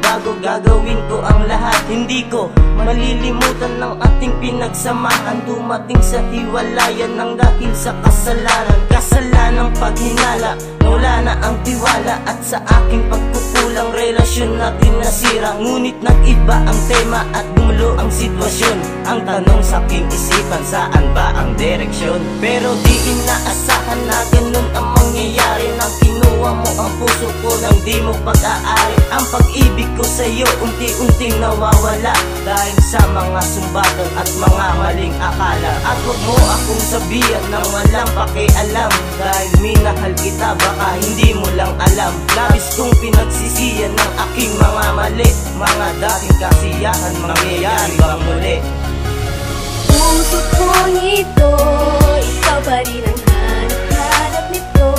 magbabago, gagawin ko ang lahat. Hindi ko malilimutan ng ating pinagsamahan. Dumating sa hiwalayan ng dahil sa kasalanan. Kasalanang paghinala, wala na ang tiwala. At sa aking pagkukulang, relasyon natin nasira. Ngunit nag-iba ang tema at gumulo ang sitwasyon. Ang tanong sa aking isipan, saan ba ang direksyon? Pero di inaasahan na ganun ang mangyayari. Nang kinuha mo ang puso ko nang di mo pag-aari. Ang pag-ibig ko sa'yo unti-unting nawawala dahil sa mga sumbatan at mga maling akala. At huwag mo akong sabihan nang walang pakialam, dahil minahal kita, baka hindi mo lang alam. Labis kong pinagsisiyan ng aking mga mali. Mga dating kasiyahan, mangyayari bang muli? Puso kong ito, ikaw pa rin ang hanap nito.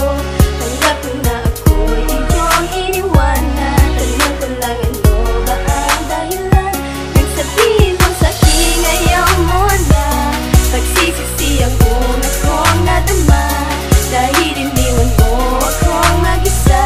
Tanggap ko na ako'y iyong iniwanan. Tanong ko lang, ano ba ang dahilan? Nagsabihin mo sa'kin, ayaw mo na. Pagsisisi ang una kong nadama. Dahil iniwan mo akong mag-isa.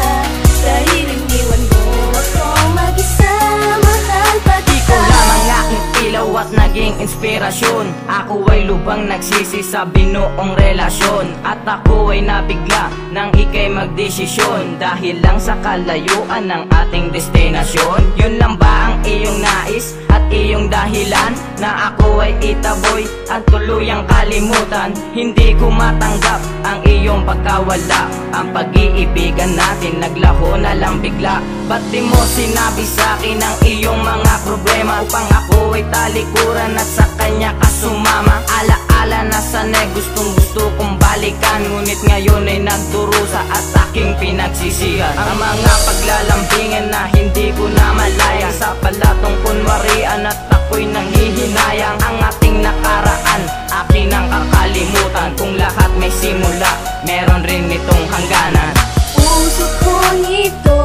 Dahil iniwan mo akong mag-isa. Mahal pa kita. Ikaw lang ang aking ilaw at naging inspirasyon. Ako ay lubang nagsisi sa binuong relasyon. At ako ay nabigla nang ika'y magdesisyon. Dahil lang sa kalayuan ng ating destinasyon. Yun lang ba ang iyong nais at iyong dahilan? Na ako ay itaboy at tuluyang kalimutan. Hindi ko matanggap ang iyong pagkawala. Ang pag-iibigan natin naglaho na lang bigla. Ba't di mo sinabi sa'kin ang iyong mga problema? Upang ako ay talikuran at sa kanya ka sumama. Alaala na sana'y gustong gusto kong balikan. Ngunit ngayon ay nagdurusa at aking pinagsisihan. Ang mga paglalambingan na hindi ko na malaya. Sa palatong kunwarian at ako'y nanghihinayang. Ang ating nakaraan, akin ang kakalimutan. Kung lahat may simula, meron rin itong hangganan. Puso kong ito,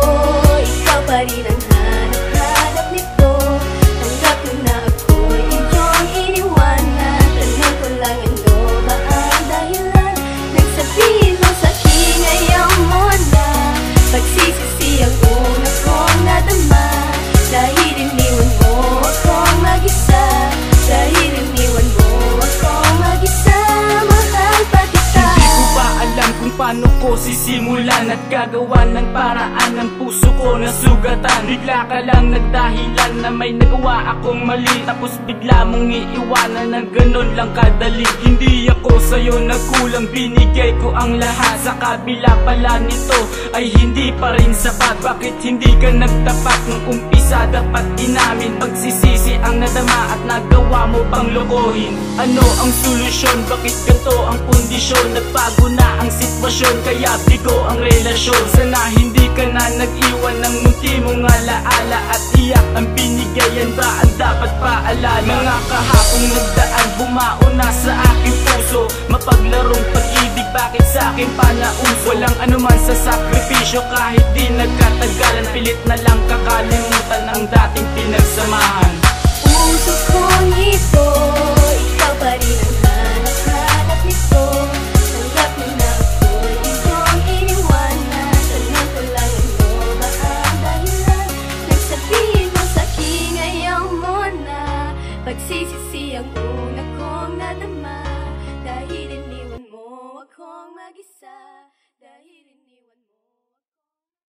ikaw pa rin ang hanap nito. Tanggap ko na ako'y iyong iniwanan. Tanong ko lang, ano ba ang dahilan? Nagsabihin mo sa'kin, ayaw mo na. Pagsisisi ang una kong nadama. Dahil iniwan mo akong mag-isa. Dahil iniwan mo akong mag-isa. Mahal pa kita. Hindi ko pa alam kung paano ko sisimulan at gagawa ng paraan ng puso ko na sugatan. Bigla ka lang nagdahilan na may nagawa akong mali. Tapos bigla mong iiwanan ng ganun lang kadali. Hindi ako sa'yo nagkulang, binigay ko ang lahat. Sa kabila pala nito ay hindi pa rin sapat. Bakit hindi ka nagtapat nung umpisa? Dapat inamin, pagsisisi ang nadama at nagawa mo pang lokohin. Ano ang solusyon? Bakit ganito ang kondisyon? Nagbago na ang sitwasyon, kaya bigo ang relasyon. Sana hindi ka na nag-iwan ng munti mong alaala at iyak ang binigayan ba ang dapat paalala? Mga kahapong nagdaan, bumao na sa aking puso. Mapaglarong pag-ibig, bakit sa akin pa nauso? Walang anuman sa sakripisyo, kahit di nagkatagalan. Pilit na lang kakalimutan ang dating pinagsamahan. Puso kong ito, ikaw pa rin ang hanap nito. Tanggap mo na ako'y iyong iniwanan. Tanong ko lang, ano ba ang dahilan? Nagsabihin mo sa'kin, ayaw mo na. Pagsisisi ang una kong nadama. Dahil iniwan mo akong mag-isa. Dahil